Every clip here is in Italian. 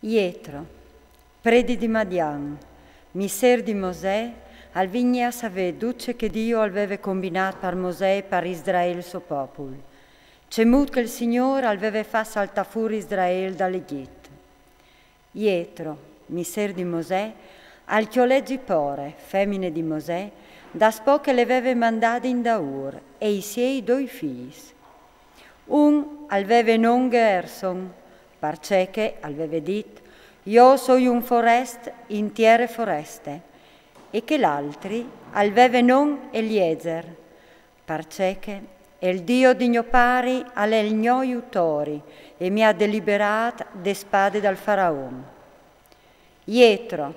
Ietro, predi di Madian, miser di Mosè, al vigna save duce che Dio aveva combinato per Mosè e per Israele suo popolo. Cemut che il Signore aveva fatto saltare fuori Israele dall'Egitto. Ietro, miser di Mosè, al chioleggi pore, femmine di Mosè, da spo che le aveva mandate in Daur, e i suoi due figli. Un aveva non Gerson, perché che aveva detto, io sono un forest intiere foreste, e che l'altri aveva non Eliezer, perché che il Dio di mio pari è il mio aiutore e mi ha deliberato de spade dal faraone. Ietro,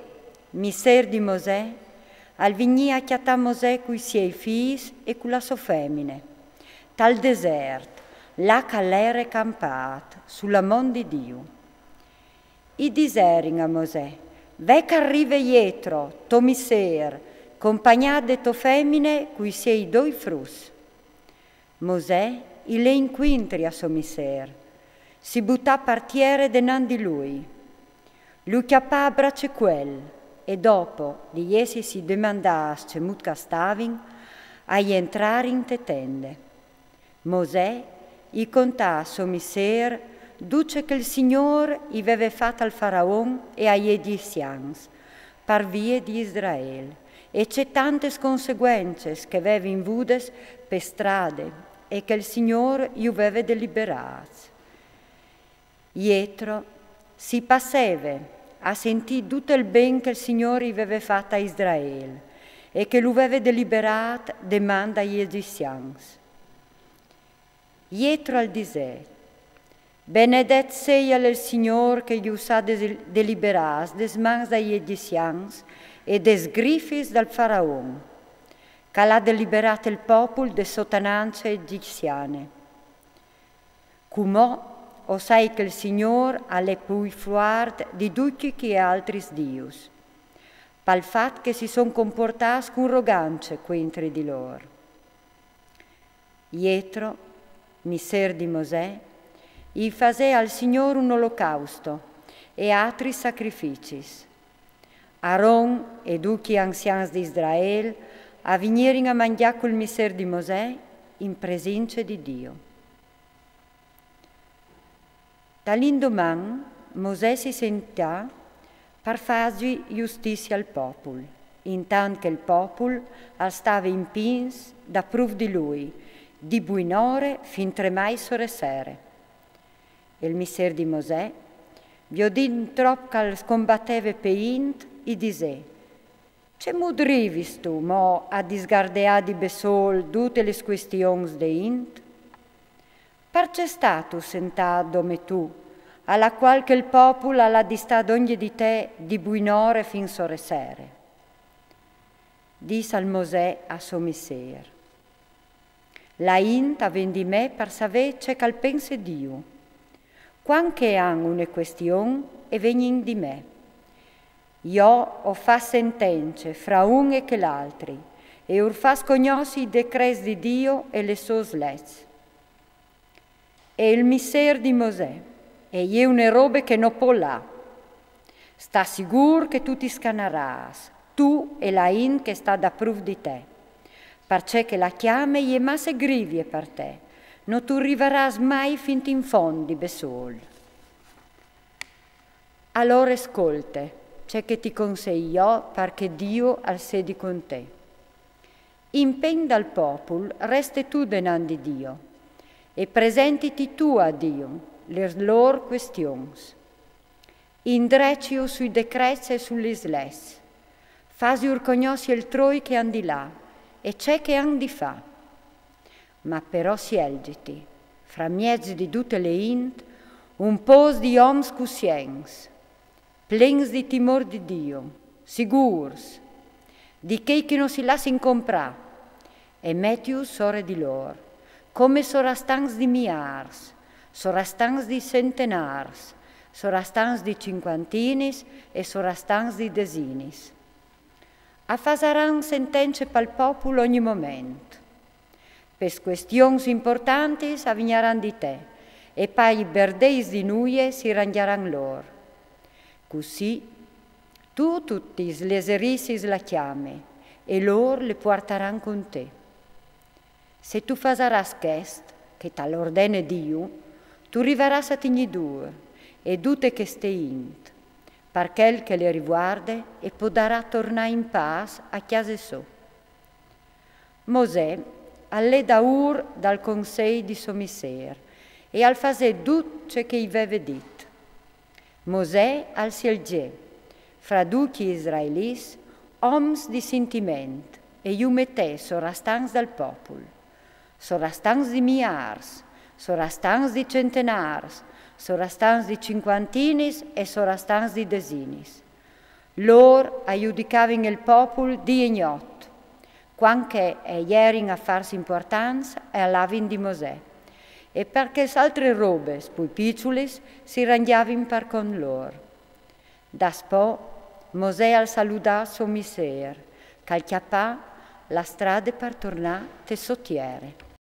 miser di Mosè, al vigni a chiatà Mosè coi suoi figli e con la sua femmine, tal deserto, là che l'era campato, sulla mon di Dio. I diserin a Mosè, ve che arriva Ietro, to miser, compagnato de to femmine coi suoi due frus. Mosè il le inquintri a suo miser, si buttà partiere denan di lui. Lui chiappà a braccio quel, e dopo di essi si domandasse mutka stavin, a entrare in te tende. Mosè i contà a suo miser, duce che il Signore i aveva fatto al faraone e agli egiziani, per vie di Israele, e c'è tante conseguenze che aveva in vudes per strade, e che il Signore gli aveva deliberato. Ietro si passava a sentire tutto il ben che il Signore aveva fatto a Israele e che lui aveva deliberato demanda agli egiziani. Ietro al disè, benedet sia il Signore che gli usa deliberare des mans dagli egiziani e des griffis dal faraone, che l'ha deliberato il popolo de sottananze egiziane. Cumò o sai che il Signore ha le più forti di tutti gli altri dios, pel fatto che si sono comportati con arroganza contro di loro. Ietro, miser di Mosè, gli fase al Signore un olocausto e altri sacrifici. Aaron e tutti gli anziani di Israele a venire a mangiare col miser di Mosè in presenza di Dio. Dall'indomani Mosè si sentì per fare giustizia al popolo, intanto che il popolo stava in pins da prov di lui, di buonore fin tremai sere. Il miser di Mosè, viodin troppo che combatteva per int, e disse, «Ce mudrivis tu, mo a disgardeà di besol tutte le questioni de int? Perché stato sentato come tu, alla qual che il popolo alla distà ogni di te di buonore fin sere? Disse al Mosè a suo miser, la int aven di me per sapere che al pense Dio. Quanche han una questione e vegnin di me. Io ho fa sentenze fra un e che l'altri, e ur fas cognosci i decreti di Dio e le sue leggi. E il miser di Mosè, e io una robe che non può là. Sta sicuro che tu ti scaneras, tu e la in che sta da prov di te, perché che la chiame e masse grivie per te, non tu arriveras mai fin in fondo di besol. Allora ascolte, c'è che ti consiglio perché Dio al sedi con te. Impegna al popolo, reste tu denandi Dio, e presentiti tu a Dio, le loro questioni. Indreccio sui decreti e sulle sles, fasi urcognossi il troi che han di là, e c'è che han di fa. Ma però sielgiti, fra mezzo di tutte le int, un pos di oms cusiens, plens di timor di Dio, sigurs, di che non si lassin comprà, e mettius sore di lor, come sorastans di miars, sorastans di centenars, sorastans di cinquantinis e sorastans di desinis. Affasaran sentenze pel popolo ogni momento. Per questioni importanti avvignaran di te, e poi berdeis di nuie si rangiaran lor. Così tu tutti les erissis la chiame e loro le porteranno con te. Se tu fasaras quest, che t'all'ordene Dio, tu riveras a tignidur e tutte che steint, per quel che le riguarda e potrà tornare in pace a casa sua. Mosè all'è da dal consiglio di Somisser e al fase tutto ciò che aveva detto. Mosè al sielgè, fra duchi israelis, oms di sentimento, e io mettè sorastanz del popolo, sorastanz di miars, sorastanz di centenars, sorastanz di cinquantinis e sorastanz di desinis. Loro aiudicavano il popolo di ignot, quanche erano a farsi importanza e all'avin di Mosè, e perché altre robe, poi picciulis, si rangiavano per con loro. Daspo Mosè al salutà suo miser, che chiappà la strada per tornare te sottiere.